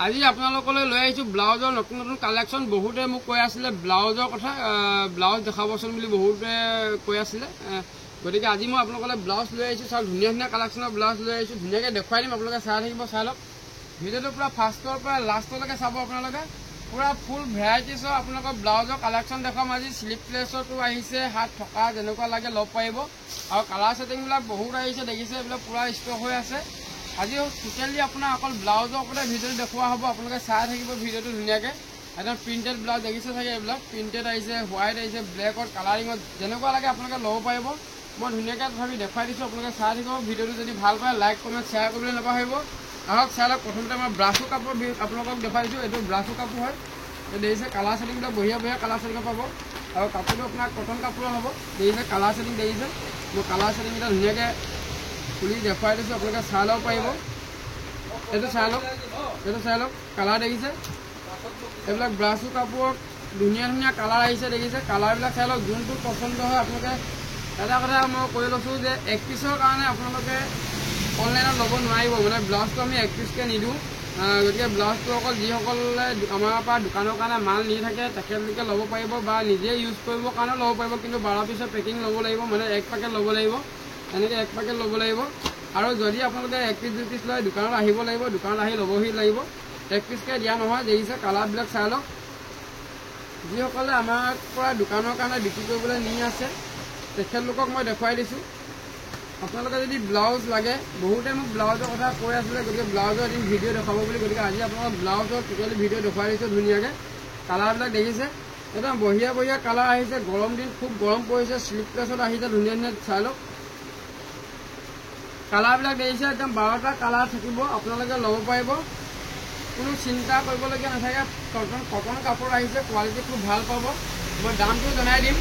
আজি আপোনালোকলৈ লৈ আহিছোঁ ব্লাউজৰ নতুন নতুন কালেকশ্যন। বহুতে মোক কৈ আছিলে ব্লাউজৰ কথা, ব্লাউজ দেখাবচোন বুলি বহুতে কৈ আছিলে। গতিকে আজি মই আপোনালোকলৈ ব্লাউজ লৈ আহিছোঁ। চাওক ধুনীয়া ধুনীয়া কালেকশ্যনৰ ব্লাউজ লৈ আহিছোঁ, ধুনীয়াকৈ দেখুৱাই দিম। আপোনালোকে চাই থাকিব, চাই লওক ভিডিঅ'টো পূৰা ফাৰ্ষ্টৰ পৰা লাষ্টলৈকে চাব। আপোনালোকে পূৰা ফুল ভেৰাইটিছৰ আপোনালোকৰ ব্লাউজৰ কালেকশ্যন দেখুৱাম আজি। শ্লিভলেছতো আহিছে, হাত থকা যেনেকুৱা লাগে ল'ব পাৰিব। আৰু কালাৰ ছেটিংবিলাক বহুত আহিছে, দেখিছে এইবিলাক পূৰা ষ্টক হৈ আছে। আজি টোটেলি আপোনাৰ অকল ব্লাউজৰ ওপৰতে ভিডিঅ'টো দেখুওৱা হ'ব। আপোনালোকে চাই থাকিব ভিডিঅ'টো ধুনীয়াকৈ। একদম প্ৰিণ্টেড ব্লাউজ দেখিছে চাগে, এইবিলাক প্ৰিণ্টেড আহিছে, হোৱাইট আহিছে, ব্লেকত কালাৰিঙত যেনেকুৱা লাগে আপোনালোকে ল'ব পাৰিব। মই ধুনীয়াকৈ তথাপি দেখুৱাই দিছোঁ, আপোনালোকে চাই থাকিব ভিডিঅ'টো। যদি ভাল পায় লাইক কমেণ্ট শ্বেয়াৰ কৰিবলৈ নাপাহৰিব। আহক চাই লওক। প্ৰথমতে মই ব্ৰাছৰ কাপোৰ আপোনালোকক দেখুৱাই দিছোঁ। এইটো ব্ৰাছৰ কাপোৰ হয়, দেখিছে কালাৰ ছেটিংবিলাক বঢ়িয়া বঢ়িয়া কালাৰ ছেটিং পাব। আৰু কাপোৰটো আপোনাৰ কটন কাপোৰৰ হ'ব, দেখিছে কালাৰ ছেটিং দেখিছে। মই কালাৰ ছেটিংকেইটা ধুনীয়াকৈ খুলি দেখুৱাই দিছোঁ, আপোনালোকে চাই ল'ব পাৰিব। এইটো চাই লওক, এইটো চাই লওক কালাৰ দেখিছে। এইবিলাক ব্ৰাছৰ কাপোৰত ধুনীয়া ধুনীয়া কালাৰ আহিছে, দেখিছে কালাৰবিলাক চাই লওক। যোনটো পচন্দ হয় আপোনালোকে। এটা কথা মই কৈ লৈছোঁ যে 1 পিচৰ কাৰণে আপোনালোকে অনলাইনত ল'ব নোৱাৰিব। মানে ব্লাউজটো আমি 1 পিচকৈ নিদিওঁ। গতিকে ব্লাউজটো অকল যিসকলে আমাৰ পৰা দোকানৰ কাৰণে মাল নি থাকে তেখেতলোকে ল'ব পাৰিব, বা নিজে ইউজ কৰিবৰ কাৰণেও ল'ব পাৰিব। কিন্তু 12 পিচৰ পেকিং ল'ব লাগিব, মানে 1 পেকেট ল'ব লাগিব। এনেকৈ 1 পেকেট ল'ব লাগিব। আৰু যদি আপোনালোকে 1 পিচ 2 পিচ লয় দোকানত আহিব লাগিব, দোকানত আহি ল'বহি লাগিব। 1 পিচকৈ দিয়া নহয়, দেখিছে কালাৰবিলাক চাই লওক। যিসকলে আমাৰ পৰা দোকানৰ কাৰণে বিক্ৰী কৰিবলৈ নি আছে তেখেতলোকক মই দেখুৱাই দিছোঁ। আপোনালোকে যদি ব্লাউজ লাগে, বহুতে মোক ব্লাউজৰ কথা কৈ আছিলে, গতিকে ব্লাউজৰ এদিন ভিডিঅ' দেখুৱাব বুলি। গতিকে আজি আপোনালোকক ব্লাউজৰ টোটেলি ভিডিঅ' দেখুৱাই দিছোঁ ধুনীয়াকৈ। কালাৰবিলাক দেখিছে, একদম বঢ়িয়া বঢ়িয়া কালাৰ আহিছে। গৰম দিন খুব গৰম পৰিছে, শ্লিভলেছত আহিছে ধুনীয়া ধুনীয়া চাই লওক। কালাৰবিলাক দেখিছে, একদম 12টা কালাৰ থাকিব, আপোনালোকে ল'ব পাৰিব। কোনো চিন্তা কৰিবলগীয়া নাথাকে। কটন কাপোৰ আহিছে, কোৱালিটি খুব ভাল পাব। মই দামটো জনাই দিম।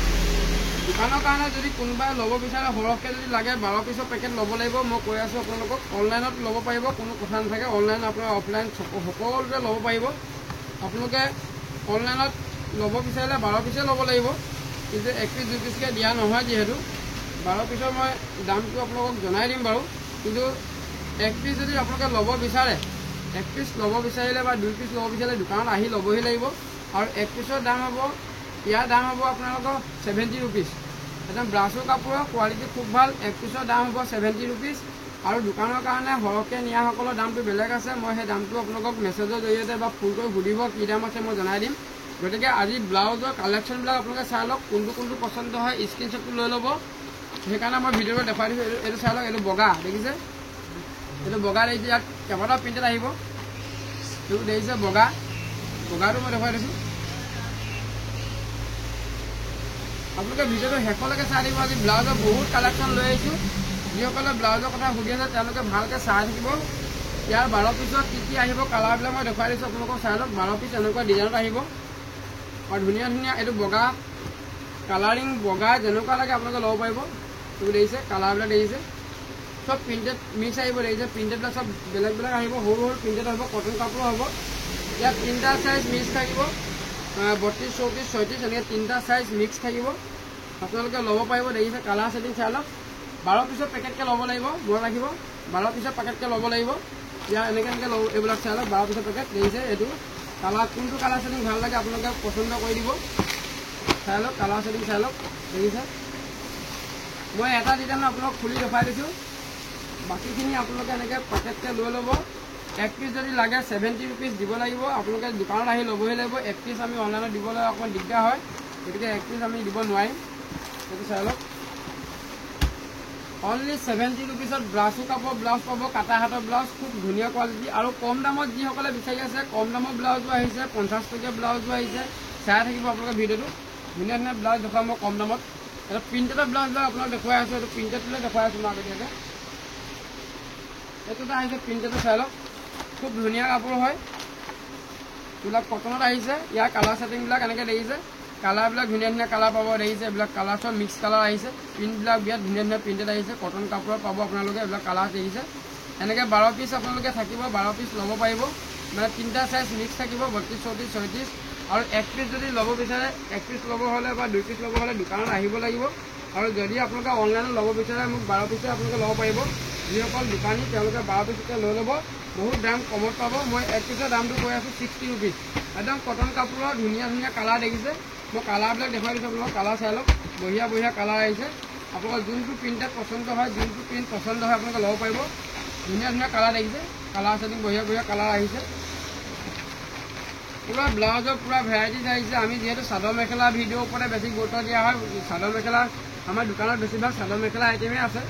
দোকানৰ কাৰণে যদি কোনোবাই ল'ব বিচাৰে, সৰহকৈ যদি লাগে 12 পিচৰ পেকেট ল'ব লাগিব। মই কৈ আছোঁ আপোনালোকক, অনলাইনত ল'ব পাৰিব, কোনো কথা নাথাকে। অনলাইন আপোনাৰ অফলাইন সকলোতে ল'ব পাৰিব। আপোনালোকে অনলাইনত ল'ব বিচাৰিলে 12 পিচে ল'ব লাগিব। কিন্তু 1 পিচ 2 পিচকৈ দিয়া নহয়, যিহেতু 12 পিচৰ মই দামটো আপোনালোকক জনাই দিম বাৰু। কিন্তু 1 পিচ যদি আপোনালোকে ল'ব বিচাৰে, 1 পিচ ল'ব বিচাৰিলে বা 2 পিচ ল'ব বিচাৰিলে দোকানত আহি ল'বহি লাগিব। আৰু 1 পিচৰ দাম হ'ব, ইয়াৰ দাম হ'ব আপোনালোকৰ 70 ৰুপিজ। একদম ব্ৰাছৰ কাপোৰৰ কোৱালিটি খুব ভাল। 1 পিচৰ দাম হ'ব 70 ৰুপিজ। আৰু দোকানৰ কাৰণে সৰহকৈ নিয়াসকলৰ দামটো বেলেগ আছে। মই সেই দামটো আপোনালোকক মেছেজৰ জৰিয়তে বা ফোন কৰি সুধিব কি দাম আছে, মই জনাই দিম। গতিকে আজি ব্লাউজৰ কালেকশ্যনবিলাক আপোনালোকে চাই লওক, কোনটো কোনটো পচন্দ হয় স্ক্ৰীনশ্বটটো লৈ ল'ব। সেইকাৰণে মই ভিডিঅ'টো দেখুৱাই দিছোঁ। এইটো চাই লওক, এইটো বগা দেখিছে, এইটো বগা দেখিছে। ইয়াত কেইবাটাও প্ৰিণ্টেড আহিব। এইটো দেখিছে বগাটো মই দেখুৱাই দিছোঁ। আপোনালোকে ভিডিঅ'টো শেষলৈকে চাই থাকিব। আজি ব্লাউজৰ বহুত কালেকশ্যন লৈ আহিছোঁ। যিসকলে ব্লাউজৰ কথা সুধি আছে তেওঁলোকে ভালকৈ চাই থাকিব। ইয়াৰ 12 পিছত কি কি আহিব কালাৰবিলাক মই দেখুৱাই দিছোঁ। আপোনালোকক চাই লওক, 12 পিচ এনেকুৱা ডিজাইনত আহিব। আৰু ধুনীয়া ধুনীয়া এইটো বগা কালাৰিং, বগা যেনেকুৱা লাগে আপোনালোকে ল'ব পাৰিব। এইবোৰ দেখিছে কালাৰবিলাক দেখিছে, চব প্ৰিণ্টেড মিক্স আহিব। দেখিছে প্ৰিণ্টেডবিলাক চব বেলেগ বেলেগ আহিব, সৰু সৰু প্ৰিণ্টেড আহিব, কটন কাপোৰ হ'ব। ইয়াত 3টা চাইজ মিক্স থাকিব, 32, 34, 36 এনেকৈ 3টা চাইজ মিক্স থাকিব। আপোনালোকে ল'ব পাৰিব। দেখিছে কালাৰ ছেটিং চাই লওক। 12 পিচৰ পেকেটকৈ ল'ব লাগিব, মনত ৰাখিব 12 পিচৰ পেকেটকৈ ল'ব লাগিব। ইয়াৰ এনেকৈ ল'ব, এইবিলাক চাই লওক 12 পিচৰ পেকেট। দেখিছে এইটো কালাৰ, কোনটো কালাৰ ছেটিং ভাল লাগে আপোনালোকে পচন্দ কৰি দিব। চাই লওক কালাৰ ছেটিং চাই লওক, দেখিছে। মই এটা ডিজাইন আপোনালোকক খুলি দেখুৱাই দিছোঁ। বাকীখিনি আপোনালোকে এনেকৈ পেকেটকৈ লৈ ল'ব। 1 পিচ যদি লাগে 70 ৰুপিজ দিব লাগিব। আপোনালোকে দোকানত আহি ল'বহি লাগিব। 1 পিচ আমি অনলাইনত দিবলৈ অকণমান দিগদাৰ হয়, গতিকে 1 পিচ আমি দিব নোৱাৰিম। সেইটো চাই লওক। অনলি 70 ৰুপিজত ব্লাউজৰ কাপোৰ ব্লাউজ পাব, কাটা হাতৰ ব্লাউজ, খুব ধুনীয়া কোৱালিটি। আৰু কম দামত যিসকলে বিচাৰি আছে, কম দামৰ ব্লাউজো আহিছে, 50 টকীয়া ব্লাউজো আহিছে। চাই থাকিব আপোনালোকে ভিডিঅ'টো। ধুনীয়া ধুনীয়া ব্লাউজ দেখুৱাম মই কম দামত। এটা প্ৰিণ্টেডৰ ব্লাউজবিলাক আপোনাক দেখুৱাই আছোঁ। এইটো প্ৰিণ্টেডবিলাক দেখুৱাই আছোঁ মই আগতীয়াকৈ। এইটো এটা আহিছে প্ৰিণ্টেডটো চাই লওক, খুব ধুনীয়া কাপোৰ হয়। এইবিলাক কটনত আহিছে। ইয়াৰ কালাৰ ছেটিংবিলাক এনেকৈ দেখিছে, কালাৰবিলাক ধুনীয়া ধুনীয়া কালাৰ পাব। দেখিছে এইবিলাক কালাৰ চব মিক্স কালাৰ আহিছে। প্ৰিণ্টবিলাক বিৰাট ধুনীয়া ধুনীয়া প্ৰিণ্টেড আহিছে, কটন কাপোৰত পাব আপোনালোকে। এইবিলাক কালাৰ দেখিছে। এনেকৈ 12 পিচ আপোনালোকে থাকিব, 12 পিচ ল'ব পাৰিব। মানে 3টা চাইজ মিক্স থাকিব, 32, 34, 36। আৰু 1 পিচ যদি ল'ব বিচাৰে, 1 পিচ ল'ব হ'লে বা 2 পিচ ল'ব হ'লে দোকানত আহিব লাগিব। আৰু যদি আপোনালোকে অনলাইনত ল'ব বিচাৰে মোক 12 পিচে আপোনালোকে ল'ব পাৰিব। যিসকল দোকানী তেওঁলোকে 12 পিছকে লৈ ল'ব, বহুত দাম কমত পাব। মই এক পিছৰ দামটো কৈ আছোঁ 60 ৰুপিজ। একদম কটন কাপোৰৰ ধুনীয়া ধুনীয়া কালাৰ দেখিছে, মই কালাৰবিলাক দেখুৱাই দিছোঁ আপোনালোকক। কালাৰ চাই লওক, বঢ়িয়া বঢ়িয়া কালাৰ আহিছে। আপোনালোকৰ যোনটো প্ৰিণ্টেড পচন্দ হয়, যোনটো প্ৰিণ্ট পচন্দ হয় আপোনালোকে ল'ব পাৰিব। ধুনীয়া ধুনীয়া কালাৰ দেখিছে, কালাৰ ছেটিং বঢ়িয়া বঢ়িয়া কালাৰ আহিছে। পুৰা ব্লাউজৰ পুৰা ভেৰাইটিজ আহিছে। আমি যিহেতু চাদৰ মেখেলা ভিডিঅ'ৰ ওপৰতে বেছি গুৰুত্ব দিয়া হয়, চাদৰ মেখেলা আমাৰ দোকানত বেছিভাগ চাদৰ মেখেলা আইটেমেই আছে,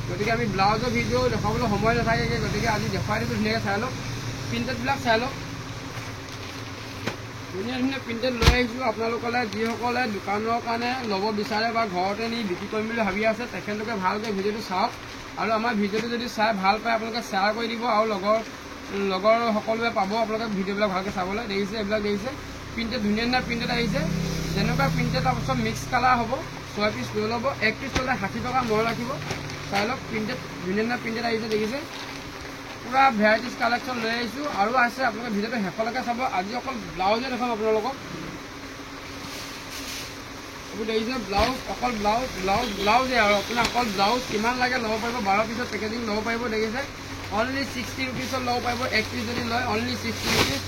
গতিকে আমি ব্লাউজৰ ভিডিঅ' দেখাবলৈ সময় নাথাকেগৈ, গতিকে আজি দেখুৱাই দিছোঁ। ধুনীয়াকৈ চাই লওক, প্ৰিণ্টেডবিলাক চাই লওক, ধুনীয়া ধুনীয়া প্ৰিণ্টেড লৈ আহিছোঁ আপোনালোকলৈ। যিসকলে দোকানৰ কাৰণে ল'ব বিচাৰে বা ঘৰতে নি বিক্ৰী কৰিম বুলি ভাবি আছে, তেখেতলোকে ভালকৈ ভিডিঅ'টো চাওক, আৰু আমাৰ ভিডিঅ'টো যদি চাই ভাল পায় আপোনালোকে শ্বেয়াৰ কৰি দিব, আৰু লগৰ সকলোৱে পাব আপোনালোকে ভিডিঅ'বিলাক ভালকৈ চাবলৈ। দেখিছে এইবিলাক দেখিছে প্ৰিণ্টেড, ধুনীয়া ধুনীয়া প্ৰিণ্টেড আহিছে। যেনেকুৱা প্ৰিণ্টেড তাৰপিছত মিক্স কালাৰ হ'ব। 6 পিচ লৈ ল'ব, 1 পিচ ল'লে 60 টকা মই ৰাখিব। চাই লওক প্ৰিণ্টেড, ধুনীয়া ধুনীয়া প্ৰিণ্টেড আহিছে দেখিছে। পুৰা ভেৰাইটিজ কালেকশ্যন লৈ আহিছোঁ, আৰু আছে আপোনালোকে ভিডিঅ'টো শেষলৈকে চাব। আজি অকল ব্লাউজে দেখাম আপোনালোকক। এইবোৰ দেখিছে ব্লাউজ, অকল ব্লাউজে, আৰু আপোনাৰ অকল ব্লাউজ কিমান লাগে ল'ব পাৰিব। 12 পিছত পেকেজিং ল'ব পাৰিব। দেখিছে অনলি 60 ৰুপিছত ল'ব পাৰিব। 1 পিচ যদি লয় অনলি 60 ৰুপিজ।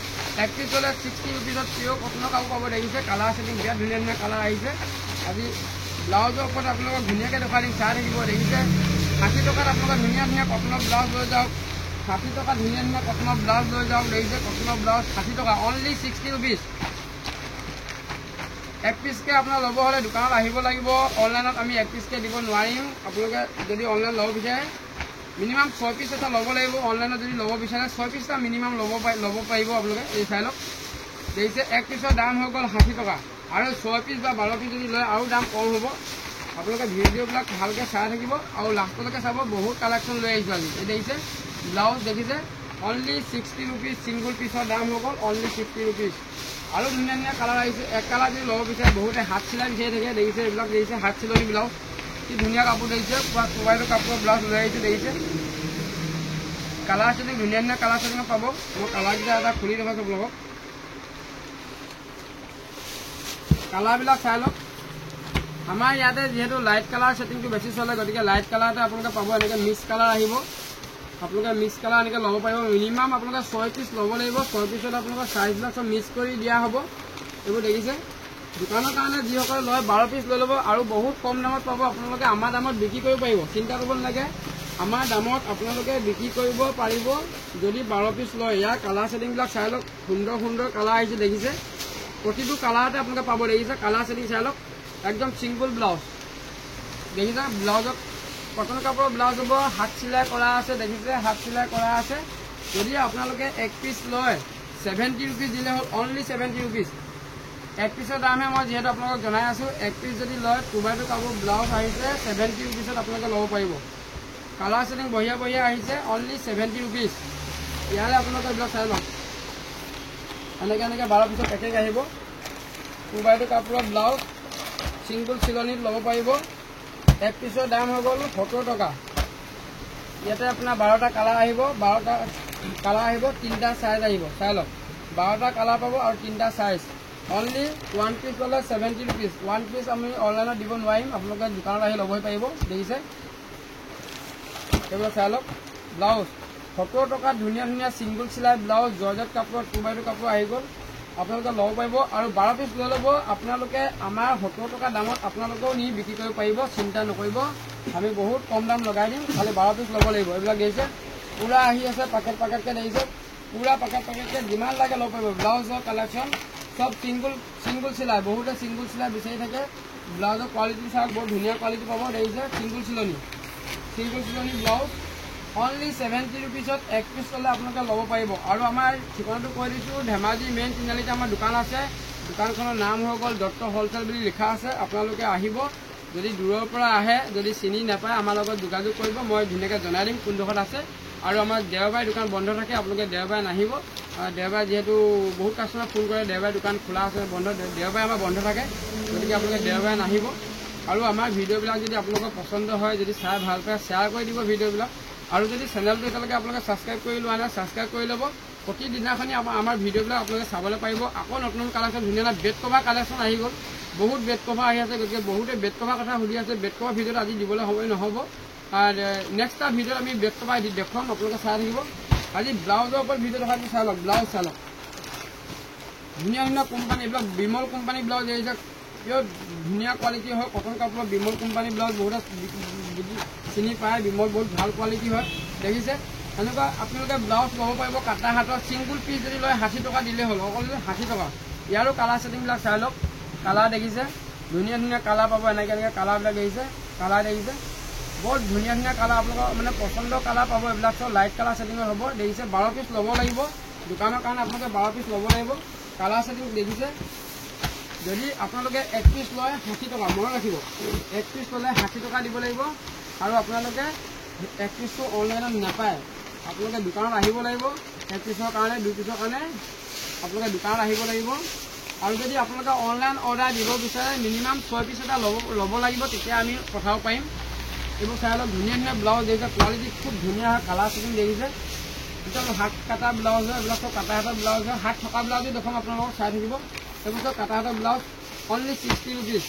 1 পিচ ল'লে 60 ৰুপিজত পিয়'ৰ কটনৰ কাপোৰ পাব। দেখিছে কালাৰ ছেটিং বিৰাট ধুনীয়া ধুনীয়া কালাৰ আহিছে। আজি ব্লাউজৰ ওপৰত আপোনালোকক ধুনীয়াকৈ দেখুৱাই দিম, চাই থাকিব। দেখিছে 60 টকাত আপোনালোকে ধুনীয়া ধুনীয়া কটনৰ ব্লাউজ লৈ যাওক। 60 টকা ধুনীয়া ধুনীয়া কটনৰ ব্লাউজ লৈ যাওক। দেখিছে কটনৰ ব্লাউজ 60 টকা, অনলি 60 ৰুপিজ। 1 পিচকৈ আপোনাৰ ল'ব হ'লে দোকানত আহিব লাগিব। অনলাইনত আমি 1 পিচকৈ দিব নোৱাৰিম। আপোনালোকে যদি অনলাইন ল'ব বিচাৰে মিনিমাম 6 পিচ এটা ল'ব লাগিব। অনলাইনত যদি ল'ব বিচাৰে 6 পিচ এটা মিনিমাম ল'ব পাৰিব আপোনালোকে। এই চাই লওক, দেখিছে 1 পিচৰ দাম হৈ গ'ল 60 টকা, আৰু 6 পিচ বা 12 পিচ যদি লয় আৰু দাম কম হ'ব। আপোনালোকে ভিডিঅ'বিলাক ভালকৈ চাই থাকিব, আৰু লাষ্টলৈকে চাব। বহুত কালেকশ্যন লৈ আহিছোঁ আজি। এই দেখিছে ব্লাউজ, দেখিছে অনলি 60 ৰুপিজ। ছিংগুল পিচৰ দাম হৈ গ'ল অনলি 60 ৰুপিজ। আৰু ধুনীয়া ধুনীয়া কালাৰ আহিছে। এক কালাৰ যদি ল'ব বিচাৰে, বহুতে হাত চিলাই বিচাৰি থাকে। দেখিছে এইবিলাক দেখিছে হাত চিলনি ব্লাউজ, কি ধুনীয়া কাপোৰ দেখিছে। পুৰা মোবাইলৰ কাপোৰৰ ব্লাউজ লৈ আহিছে। দেখিছে কালাৰ ছেটিং ধুনীয়া ধুনীয়া কালাৰ ছেটিং পাব। মই কালাৰকেইটা এটা খুলি দেখাইছোঁ আপোনালোকক। কালাৰবিলাক চাই লওক। আমাৰ ইয়াতে যিহেতু লাইট কালাৰ ছেটিংটো বেছি চলে, গতিকে লাইট কালাৰতে আপোনালোকে পাব। এনেকৈ মিক্স কালাৰ আহিব, আপোনালোকে মিক্স কালাৰ এনেকৈ ল'ব পাৰিব। মিনিমাম আপোনালোকে 6 পিচ ল'ব লাগিব। 6 পিছত আপোনালোকৰ চাইজবিলাক চব মিক্স কৰি দিয়া হ'ব। এইবোৰ দেখিছে দোকানৰ কাৰণে যিসকলে লয় 12 পিচ লৈ ল'ব, আৰু বহুত কম দামত পাব। আপোনালোকে আমাৰ দামত বিক্ৰী কৰিব পাৰিব, চিন্তা কৰিব নালাগে। আমাৰ দামত আপোনালোকে বিক্ৰী কৰিব পাৰিব যদি 12 পিচ লয়। ইয়াৰ কালাৰ ছেটিংবিলাক চাই লওক, সুন্দৰ সুন্দৰ কালাৰ আহিছে। দেখিছে প্ৰতিটো কালাৰতে আপোনালোকে পাব। দেখিছে কালাৰ ছেটিং চাই লওক, একদম চিম্পুল ব্লাউজ। দেখিছে ব্লাউজত কটন কাপোৰৰ ব্লাউজ হ'ব, হাত চিলাই কৰা আছে। দেখিছে হাত চিলাই কৰা আছে। যদি আপোনালোকে 1 পিচ লয় 70 ৰুপিজ দিলে হ'ল, অনলি 70 ৰুপিজ। 1 পিচৰ দামহে মই যিহেতু আপোনালোকক জনাই আছোঁ। 1 পিচ যদি লয় 2x2 কাপোৰ ব্লাউজ আহিছে 70 ৰুপিজত আপোনালোকে ল'ব পাৰিব। কালাৰ ছেটিং বঢ়িয়া বঢ়িয়া আহিছে, অনলি 70 ৰুপিজ। ইয়াৰে আপোনালোকে এইবিলাক চাই লওক, এনেকৈ 12 পিচৰ পেকেজ আহিব। 2x2 কাপোৰৰ ব্লাউজ ছিংগুল চিলনিত ল'ব পাৰিব। 1 পিচৰ দাম হৈ গ'ল 70 টকা। ইয়াতে আপোনাৰ 12টা কালাৰ আহিব, 12টা কালাৰ আহিব, 3টা চাইজ আহিব। চাই লওক 12টা কালাৰ পাব আৰু 3টা চাইজ। অনলি 1 পিচ ল'লে 70 ৰুপিজ। 1 পিচ আমি অনলাইনত দিব নোৱাৰিম, আপোনালোকে দোকানত আহি ল'বই পাৰিব। দেখিছে এইবিলাক চাই লওক। ব্লাউজ 70 টকাত ধুনীয়া ধুনীয়া ছিংগুল চিলাই ব্লাউজ, জৰ্জেট কাপোৰত 2x2 কাপোৰ আহি গ'ল। আপোনালোকে ল'ব পাৰিব, আৰু 12 পিচ লৈ ল'ব। আপোনালোকে আমাৰ 70 টকা দামত আপোনালোকেও নি বিক্ৰী কৰিব পাৰিব, চিন্তা নকৰিব। আমি বহুত কম দাম লগাই দিম, খালি 12 পিচ ল'ব লাগিব। এইবিলাক দেখিছে পূৰা আহি আছে, পেকেট পেকেটকৈ দেখিছে, পূৰা পেকেট পেকেটকৈ যিমান লাগে ল'ব পাৰিব। ব্লাউজৰ কালেকশ্যন সব চিংগুল চিলাই, বহুতে চিংগুল চিলাই বিচাৰি থাকে। ব্লাউজৰ কোৱালিটি চাওক, বহুত ধুনীয়া কোৱালিটি পাব। দেখিছে চিংগুল চিলনি ব্লাউজ অনলি 70 ৰুপিজত 1 পিচ ল'লে আপোনালোকে ল'ব পাৰিব। আৰু আমাৰ ঠিকনাটো কৈ দিছোঁ, ধেমাজি মেইন তিনিআলিতে আমাৰ দোকান আছে। দোকানখনৰ নাম হৈ গ'ল দত্ত হ'লচেল বুলি লিখা আছে। আপোনালোকে আহিব, যদি দূৰৰ পৰা আহে, যদি চিনি নাপায় আমাৰ লগত যোগাযোগ কৰিব, মই ধুনীয়াকৈ জনাই দিম কোনডোখৰত আছে। আৰু আমাৰ দেওবাৰে দোকান বন্ধ থাকে, আপোনালোকে দেওবাৰে নাহিব। দেওবাৰে যিহেতু বহুত কাষ্টমাৰ ফোন কৰে দেওবাৰে দোকান খোলা আছে বন্ধ, দেওবাৰে আমাৰ বন্ধ থাকে, গতিকে আপোনালোকে দেওবাৰে নাহিব। আৰু আমাৰ ভিডিঅ'বিলাক যদি আপোনালোকৰ পচন্দ হয়, যদি চাই ভাল পায়, শ্বেয়াৰ কৰি দিব ভিডিঅ'বিলাক। আৰু যদি চেনেলটো এতিয়ালৈকে আপোনালোকে ছাবস্ক্ৰাইব কৰি লোৱা নাই, ছাবস্ক্ৰাইব কৰি ল'ব। প্ৰতিদিনাখনি আমাৰ ভিডিঅ'বিলাক আপোনালোকে চাবলৈ পাৰিব। আকৌ নতুন কালেকশ্যন ধুনীয়া ধুনীয়া বেড কভাৰ কালেকশ্যন আহি গ'ল, বহুত বেড কভাৰ আহি আছে। গতিকে বহুতে বেড কভাৰ কথা সুধি আছে, বেড কভাৰ ভিডিঅ'টো আজি দিবলৈ সময় নহ'ব, নেক্সট এটা ভিডিঅ'ত আমি বেক কভাৰ দেখুৱাম, আপোনালোকে চাই থাকিব। আজি ব্লাউজৰ ওপৰত ভিডিঅ' দেখাইছোঁ, চাই লওক। ব্লাউজ চাই লওক, ধুনীয়া ধুনীয়া কোম্পানী, এইবিলাক বিমল কোম্পানী ব্লাউজ আহিছে, পিয়ৰ ধুনীয়া কোৱালিটি হয়। কটন কাপোৰৰ বিমল কোম্পানী ব্লাউজ বহুতে চিনি পায়, বিমল বহুত ভাল কোৱালিটি হয়, দেখিছে। এনেকুৱা আপোনালোকে ব্লাউজ ল'ব পাৰিব কাটা হাতৰ। ছিংগুল পিচ যদি লয় 60 টকা দিলেই হ'ল, অকল 60 টকা। ইয়াৰো কালাৰ ছেটিংবিলাক চাই লওক, কালাৰ দেখিছে, ধুনীয়া ধুনীয়া কালাৰ পাব। এনেকৈ কালাৰবিলাক দেখিছে, কালাৰ দেখিছে, বহুত ধুনীয়া ধুনীয়া কালাৰ আপোনালোকৰ মানে পচন্দৰ কালাৰ পাব। এইবিলাক চব লাইট কালাৰ ছেটিঙৰ হ'ব, দেখিছে। 12 পিচ ল'ব লাগিব, দোকানৰ কাৰণে আপোনালোকে 12 পিচ ল'ব লাগিব। কালাৰ ছেটিং দেখিছে। যদি আপোনালোকে 1 পিচ লয় 60 টকা, মনত ৰাখিব। 1 পিচ ল'লে 60 টকা দিব লাগিব। আৰু আপোনালোকে 1 পিচটো অনলাইনত নাপায়, আপোনালোকে দোকানত আহিব লাগিব। 1 পিচৰ কাৰণে 2 পিচৰ কাৰণে আপোনালোকে দোকানত আহিব লাগিব। আৰু যদি আপোনালোকে অনলাইন অৰ্ডাৰ দিব বিচাৰে মিনিমাম 6 পিচ এটা ল'ব লাগিব, তেতিয়া আমি পঠাব পাৰিম। এইবোৰ চাই লওক, ধুনীয়া ধুনীয়া ব্লাউজ দেখিছে, কোৱালিটি খুব ধুনীয়া হয়। কালাৰ ছেটিং দেখিছে, একদম হাত কাটা ব্লাউজ হয়। এইবিলাক চব কাটা হাতৰ ব্লাউজ হয়। হাত থকা ব্লাউজো দেখুৱাম আপোনালোকক, চাই থাকিব। এইবোৰ চব কাটা হাতৰ ব্লাউজ, অনলি 60 ৰুপিজ।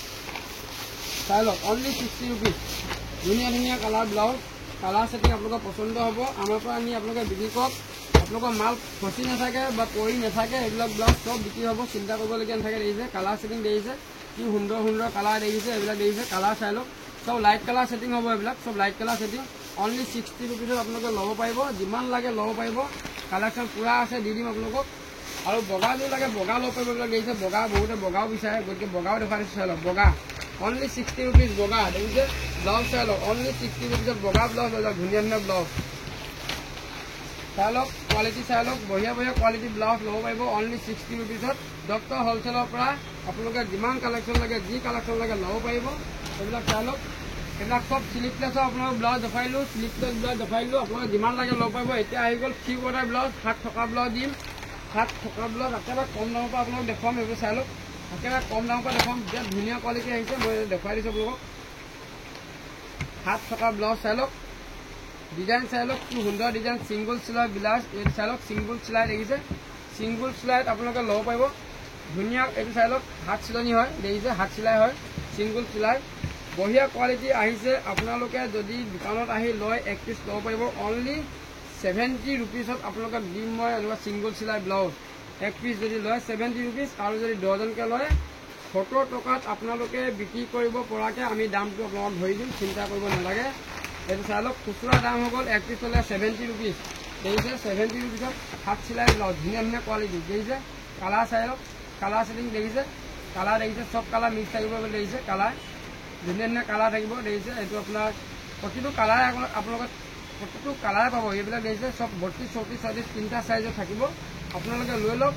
চাই লওক, অনলি 60 ৰুপিজ। ধুনীয়া ধুনীয়া কালাৰ ব্লাউজ, কালাৰ ছেটিং আপোনালোকৰ পচন্দ হ'ব। আমাৰ পৰা আনি আপোনালোকে বিক্ৰী কৰক। আপোনালোকৰ মাল ফচি নাথাকে বা পৰি নাথাকে, এইবিলাক ব্লাউজ চব বিক্ৰী হ'ব, চিন্তা কৰিবলগীয়া নাথাকে। দেখিছে কালাৰ ছেটিং দেখিছে, কি সুন্দৰ সুন্দৰ কালাৰ দেখিছে। এইবিলাক দেখিছে, কালাৰ চাই লওক, চব লাইট কালাৰ ছেটিং হ'ব। এইবিলাক চব লাইট কালাৰ ছেটিং, অনলি 60 ৰুপিজত আপোনালোকে ল'ব পাৰিব। যিমান লাগে ল'ব পাৰিব, কালেকশ্যন পূৰা আছে, দি দিম আপোনালোকক। আৰু বগা যদি লাগে বগা ল'ব পাৰিব। এইবিলাক দেখিছে, বগা বহুতে বগাও বিচাৰে, গতিকে বগাও দেখাই দিছোঁ। চাই লওক, বগা অনলি 60 ৰুপিজ বগা, দেখিছে। ব্লাউজ চাই লওক, অনলি 60 ৰুপিজত বগা ব্লাউজ হৈ যাওক, ধুনীয়া ধুনীয়া ব্লাউজ চাই লওক। কোৱালিটি চাই লওক, বঢ়িয়া বঢ়িয়া কোৱালিটি ব্লাউজ ল'ব পাৰিব অনলি 60 ৰুপিজত। ডক্টৰ হ'লচেলৰ পৰা আপোনালোকে যিমান কালেকশ্যন লাগে, যি কালেকশ্যন লাগে ল'ব পাৰিব। এইবিলাক চাই লওক, এইবিলাক চব শ্লিভলেছৰ আপোনালোকক ব্লাউজ দেখাইলোঁ, শ্লিভলেছ ব্লাউজ দেখাইলোঁ। আপোনালোকে যিমান লাগে ল'ব পাৰিব। এতিয়া আহি গ'ল 3 কোৱাৰ্টাৰ ব্লাউজ, 7 থকা ব্লাউজ দিম। 7 থকা ব্লাউজ একেবাৰে কম দামৰ পৰা আপোনালোকক দেখুৱাম। এইবোৰ চাই লওক, একেবাৰে কম দামৰ পৰা দেখুৱাম। বিৰাট ধুনীয়া কোৱালিটি আহিছে, মই দেখুৱাই দিছোঁ আপোনালোকক। 7 থকা ব্লাউজ চাই লওক, ডিজাইন চাই লওক, কি সুন্দৰ ডিজাইন। ছিংগুল চিলাই ব্লাউজ, এইটো চাই লওক, ছিংগুল চিলাই দেখিছে। ছিংগুল চিলাইত আপোনালোকে ল'ব পাৰিব, ধুনীয়া। এইটো চাই লওক, হাত চিলনি হয়, দেখিছে, হাত চিলাই হয়, ছিংগুল চিলাই, বঢ়িয়া কোৱালিটি আহিছে। আপোনালোকে যদি দোকানত আহি লয় 1 পিচ ল'ব পাৰিব, অনলি 70 ৰুপিজত আপোনালোকে দিম মই। এনেকুৱা ছিংগুল চিলাই ব্লাউজ 1 পিচ যদি লয় 70 ৰুপিজ, আৰু যদি ডজনকৈ লয় 70 টকাত আপোনালোকে বিক্ৰী কৰিব পৰাকৈ আমি দামটো আপোনালোকক ধৰি দিম, চিন্তা কৰিব নালাগে। এইটো চাই লওক, খুচুৰা দাম হৈ গ'ল 1 পিচ ল'লে 70 ৰুপিজ, দেখিছে। 70 ৰুপিজত হাত চিলাই ব্লাউজ, ধুনীয়া ধুনীয়া কোৱালিটি, দেখিছে। কালাৰ চাই লওক, কালাৰ ছেটিং দেখিছে, কালাৰ দেখিছে, চব কালাৰ মিক্স থাকিব বুলি দেখিছে। কালাৰ ধুনীয়া ধুনীয়া কালাৰ থাকিব, দেখিছে। এইটো আপোনাৰ প্ৰতিটো কালাৰে আপোনালোকে প্ৰতিটো কালাৰে পাব। এইবিলাক দেখিছে, চব 32, 34, 36 তিনিটা চাইজত থাকিব। আপোনালোকে লৈ লওক,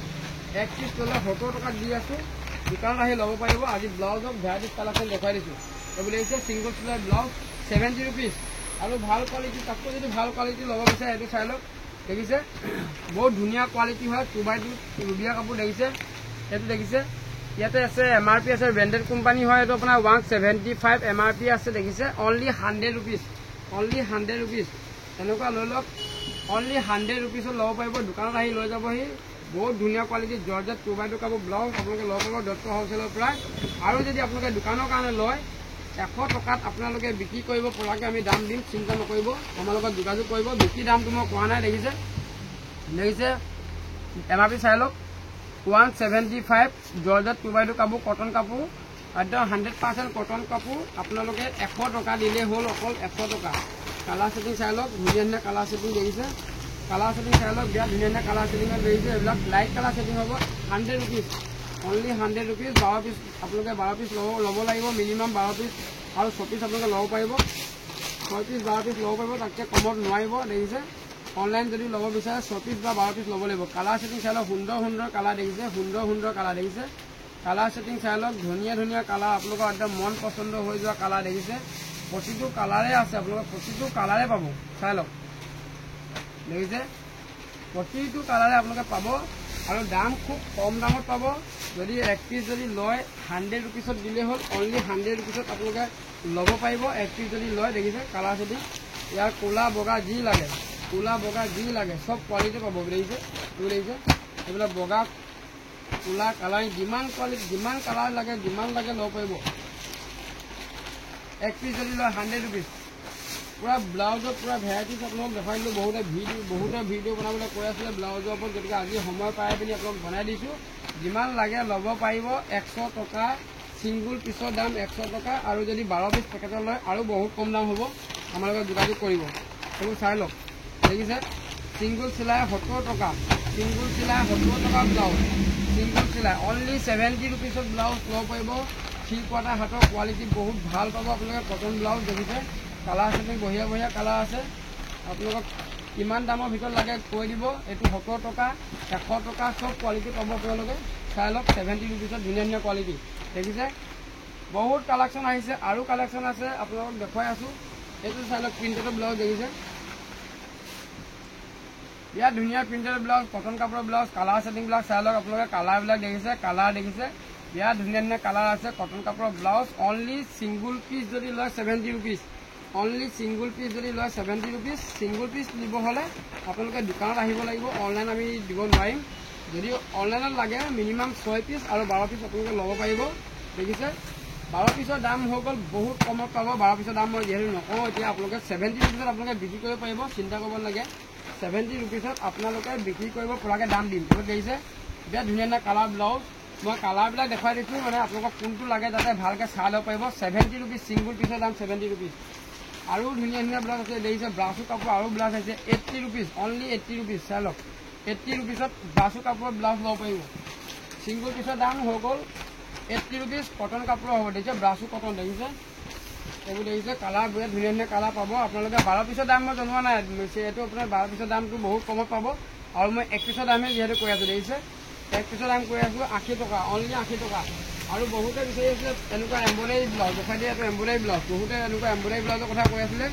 1 পিচ ল'লে 70 টকাত দি আছোঁ, দোকানত আহি ল'ব পাৰিব। আজি ব্লাউজক ভেৰাইটিজ কালেকশ্যন দেখুৱাই দিছোঁ। এইবোৰ দেখিছে, ছিংগুল চিলাই ব্লাউজ 70 ৰুপিজ। আৰু ভাল কোৱালিটি, তাতকৈ যদি ভাল কোৱালিটি ল'ব বিচাৰে এইটো চাই লওক, দেখিছে। বহুত ধুনীয়া কোৱালিটি হয়, 2x2 ৰুবিয়া কাপোৰ দেখিছে। এইটো দেখিছে, ইয়াতে আছে MRP আছে, ব্ৰেণ্ডেড কোম্পানী হয়। এইটো আপোনাৰ 175 MRP আছে, দেখিছে। Only 100 rupees, only 100 rupees. এনেকুৱা লৈ লওক, অনলি 100 ৰুপিজত ল'ব পাৰিব। দোকানত আহি লৈ যাবহি, বহুত ধুনীয়া কোৱালিটি জৰ্জেট 2x2 কাপোৰ ব্লাউজ আপোনালোকে ল'ব পাৰিব ডক্টৰ হ'লচেলৰ পৰা। আৰু যদি আপোনালোকে দোকানৰ কাৰণে লয় 100 টকাত আপোনালোকে বিক্ৰী কৰিব পৰাকৈ আমি দাম দিম, চিন্তা নকৰিব। আমাৰ লগত যোগাযোগ কৰিব। বিক্ৰী দামটো মই কোৱা নাই, দেখিছে, দেখিছে। MRP চাই লওক, 175 জৰ্জেট 2x2 কাপোৰ, কটন কাপোৰ, একদম 100% কটন কাপোৰ। আপোনালোকে 100 টকা দিলেই হ'ল, অকল 100 টকা। কালাৰ ছেটিং চাই লওক, ধুনীয়া ধুনীয়া কালাৰ ছেটিং দেখিছে। কালাৰ ছেটিং চাই লওক, বিৰাট ধুনীয়া ধুনীয়া কালাৰ ছেটিঙত দেখিছে। এইবিলাক লাইট কালাৰ ছেটিং হ'ব, 100 ৰুপিজ, অনলি 100 ৰুপিজ। 12 পিচ আপোনালোকে 12 পিচ ল'ব লাগিব, মিনিমাম 12 পিচ। আৰু 6 পিচ আপোনালোকে ল'ব পাৰিব, 6 পিচ 12 পিচ ল'ব পাৰিব, তাতকৈ কমত নোৱাৰিব, দেখিছে। অনলাইন যদি ল'ব বিচাৰে 6 পিচ বা 12 পিচ ল'ব লাগিব। কালাৰ ছেটিং চাই লওক, সুন্দৰ সুন্দৰ কালাৰ দেখিছে, সুন্দৰ সুন্দৰ কালাৰ দেখিছে। কালাৰ ছেটিং চাই লওক, ধুনীয়া ধুনীয়া কালাৰ, আপোনালোকৰ একদম মন পচন্দ হৈ যোৱা কালাৰ দেখিছে। প্ৰতিটো কালাৰে আছে, আপোনালোকে প্ৰতিটো কালাৰে পাব, চাই লওক, দেখিছে। প্ৰতিটো কালাৰে আপোনালোকে পাব, আৰু দাম খুব কম দামত পাব। যদি 1 পিচ যদি লয় 100 ৰুপিজত দিলেই হ'ল, অনলি 100 ৰুপিজত আপোনালোকে ল'ব পাৰিব 1 পিচ যদি লয়, দেখিছে। কালাৰ ছেটিং ইয়াৰ ক'লা বগা যি লাগে, ক'লা বগা যি লাগে চব কোৱালিটি পাব, দেখিছে। দেখিছে, এইবিলাক বগা ক'লা কালাৰ, যিমান কোৱালিটি যিমান কালাৰ লাগে যিমান লাগে ল'ব পাৰিব। 1 পিচ যদি লয় 100 ৰুপিজ, পুৰা ব্লাউজৰ পুৰা ভেৰাইটিজ আপোনালোকক দেখাই দিলোঁ। বহুতে ভিডিঅ' বনাবলৈ কৈ আছিলে ব্লাউজৰ ওপৰত, গতিকে আজি সময় পাই পিনি আপোনালোক বনাই দিছোঁ। যিমান লাগে ল'ব পাৰিব। 100 টকা ছিংগুল পিছৰ দাম 100 টকা, আৰু যদি 12 পিছ পেকেটৰ লয় আৰু বহুত কম দাম হ'ব। আমাৰ লগত যোগাযোগ কৰিব। এইবোৰ চাই লওক, দেখিছে ছিংগুল চিলাই 70 টকা, ছিংগুল চিলাই 70 টকা ব্লাউজ, ছিংগুল চিলাই অনলি 70 ৰুপিছত ব্লাউজ ল'ব পাৰিব। 3/4 হাতৰ কোৱালিটি বহুত ভাল পাব আপোনালোকে। কটন ব্লাউজ দেখিছে, কালাৰ আছে, বঢ়িয়া বঢ়িয়া কালাৰ আছে। আপোনালোকক কিমান দামৰ ভিতৰত লাগে কৈ দিব। এইটো 70 টকা, 100 টকা চব কোৱালিটি পাব আপোনালোকে। চাই লওক 70 ৰুপিছত ধুনীয়া ধুনীয়া কোৱালিটি দেখিছে। বহুত কালেকশ্যন আহিছে, আৰু কালেকশ্যন আছে আপোনালোকক দেখুৱাই আছোঁ। এইটো চাই লওক প্ৰিণ্টেডৰ ব্লাউজ দেখিছে, ইয়াত ধুনীয়া প্ৰিণ্টেড ব্লাউজ, কটন কাপোৰৰ ব্লাউজ, কালাৰ ছেটিংবিলাক চাই লওক আপোনালোকে। কালাৰবিলাক দেখিছে, কালাৰ দেখিছে, ইয়াত ধুনীয়া ধুনীয়া কালাৰ আছে। কটন কাপোৰৰ ব্লাউজ অনলি ছিংগুল পিচ যদি লয় 70 ৰুপিজ, অনলি ছিংগুল পিচ যদি লয় 70 ৰুপিজ। ছিংগুল পিচ দিব হ'লে আপোনালোকে দোকানত আহিব লাগিব, অনলাইন আমি দিব নোৱাৰিম। যদি অনলাইনত লাগে মিনিমাম 6 পিচ আৰু 12 পিচ আপোনালোকে ল'ব পাৰিব। দেখিছে 12 পিচৰ দাম হৈ গ'ল, বহুত কমত পাব। 12 পিচৰ দাম মই যিহেতু নকওঁ, এতিয়া আপোনালোকে 70 ৰুপিছত আপোনালোকে বিক্ৰী কৰিব পাৰিব, চিন্তা কৰিব নালাগে। 70 ৰুপিছত আপোনালোকে বিক্ৰী কৰিব পৰাকৈ দাম দিম। দেখিছে এতিয়া ধুনীয়া ধুনীয়া কালাৰ ব্লাউজ, মই কালাৰবিলাক দেখুৱাই দিছোঁ, মানে আপোনালোকক কোনটো লাগে যাতে ভালকৈ চাই ল'ব পাৰিব। 70 ৰুপিজ ছিংগুল পিচৰ দাম 70 ৰুপিজ। আৰু ধুনীয়া ধুনীয়া ব্লাউজ আছে, দেখিছে ব্লাউজৰ কাপোৰ আৰু ব্লাউজ আছে 80 ৰুপিজ, অনলি 80 ৰুপিজ। চাই লওক 80 ৰুপিজত ব্লাউজৰ কাপোৰৰ ব্লাউজ ল'ব পাৰিব। ছিংগুল পিচৰ দাম হৈ গ'ল 80 ৰুপিজ। কটন কাপোৰ হ'ব, দেখিছে ব্লাউজো কটন দেখিছে। এইবোৰ দেখিছে কালাৰবোৰে ধুনীয়া ধুনীয়া কালাৰ পাব আপোনালোকে। 12 পিচৰ দাম মই জনোৱা নাই, এইটো আপোনাৰ 12 পিচৰ দামটো বহুত কমত পাব। আৰু মই 1 পিচৰ দামহে যিহেতু কৈ আছোঁ, দেখিছে 1 পিচৰ দাম কৈ আছোঁ 80 টকা, অনলি 80 টকা। আৰু বহুতে বিচাৰি আছিলে এনেকুৱা এম্ব্ৰইডাৰী ব্লাউজ দেখাই দিয়ে, এইটো এম্ব্ৰইডাৰী ব্লাউজ। বহুতে এনেকুৱা এম্ব্ৰইডাৰী ব্লাউজৰ কথা কৈ আছিলে,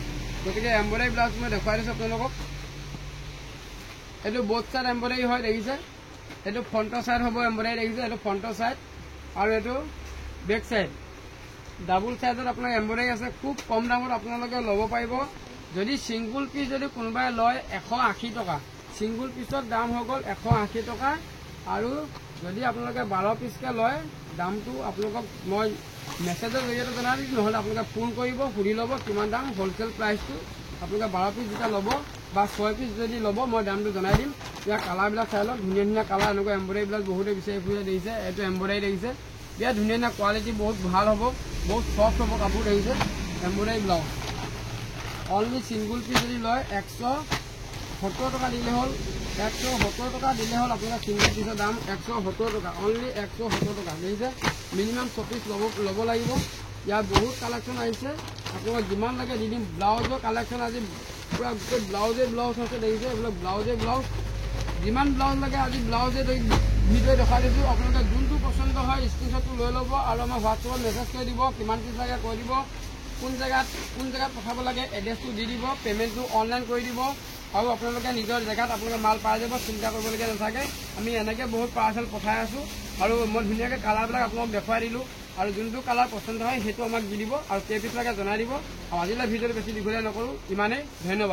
গতিকে এম্ব্ৰইডাৰী ব্লাউজ মই দেখুৱাই দিছোঁ আপোনালোকক। এইটো বোথ চাইড এম্ব্ৰইডাৰী হয়, দেখিছে এইটো ফ্ৰণ্টৰ চাইড হ'ব এম্ব্ৰইডাৰী, দেখিছে এইটো ফ্ৰণ্টৰ চাইড, আৰু এইটো বেক চাইড। ডাবুল চাইজত আপোনাৰ এম্ব্ৰইডাৰী আছে, খুব কম দামত আপোনালোকে ল'ব পাৰিব। যদি ছিংগুল পিচ যদি কোনোবাই লয় 180 টকা, ছিংগুল পিচৰ দাম হৈ গ'ল 180 টকা। আৰু যদি আপোনালোকে 12 পিচকৈ লয় দামটো আপোনালোকক মই মেছেজৰ জৰিয়তে জনাই দিম, নহ'লে আপোনালোকে ফোন কৰিব সুধি ল'ব কিমান দাম হোলচেল প্ৰাইচটো। আপোনালোকে 12 পিচ যেতিয়া ল'ব বা 6 পিচ যদি ল'ব মই দামটো জনাই দিম। ইয়াৰ কালাৰবিলাক চাই লওক, ধুনীয়া ধুনীয়া কালাৰ, এনেকুৱা এম্ব্ৰইডাৰীবিলাক বহুতে বিচাৰি ফুৰিছে। দেখিছে এইটো এম্ব্ৰইডাৰী দেখিছে, ইয়াত ধুনীয়া ধুনীয়া কোৱালিটি বহুত ভাল হ'ব, বহুত চফ্ট হ'ব কাপোৰ। দেখিছে embroidery blouse only single piece যদি লয় 170 টকা দিলে হ'ল, 170 টকা দিলে হ'ল। আপোনালোকে ছিংগুল পিচৰ দাম 170 টকা, অনলি 170 টকা। দেখিছে মিনিমাম 6 পিচ ল'ব লাগিব। ইয়াত বহুত কালেকশ্যন আহিছে, আপোনালোকক যিমান লাগে দি দিম। ব্লাউজৰ কালেকশ্যন আজি পুৰা গোটেই ব্লাউজ আছে, দেখিছে এইবিলাক ব্লাউজ। যিমান ব্লাউজ লাগে আজি ব্লাউজে ভিডিঅ' দেখাই দিছোঁ। আপোনালোকে যোনটো পচন্দ হয় স্ক্ৰীনশ্বটটো লৈ ল'ব, আৰু আমাৰ হোৱাটছএপত মেছেজ কৰি দিব, কিমান পিচ লাগে কৈ দিব, কোন জেগাত পঠাব লাগে এড্ৰেছটো দি দিব, পে'মেণ্টটো অনলাইন কৰি দিব, আৰু আপোনালোকে নিজৰ জেগাত আপোনালোকে মাল পাই যাব, চিন্তা কৰিবলগীয়া নাথাকে। আমি এনেকৈ বহুত পাৰ্চেল পঠাই আছোঁ, আৰু মই ধুনীয়াকৈ কালাৰবিলাক আপোনালোকক দেখুৱাই দিলোঁ। আৰু যোনটো কালাৰ পচন্দ হয় সেইটো আমাক দি দিব, আৰু কেই পিচ লাগে জনাই দিব। আৰু আজিলৈ ভিডিঅ'টো বেছি দীঘলীয়া নকৰোঁ, ইমানেই, ধন্যবাদ।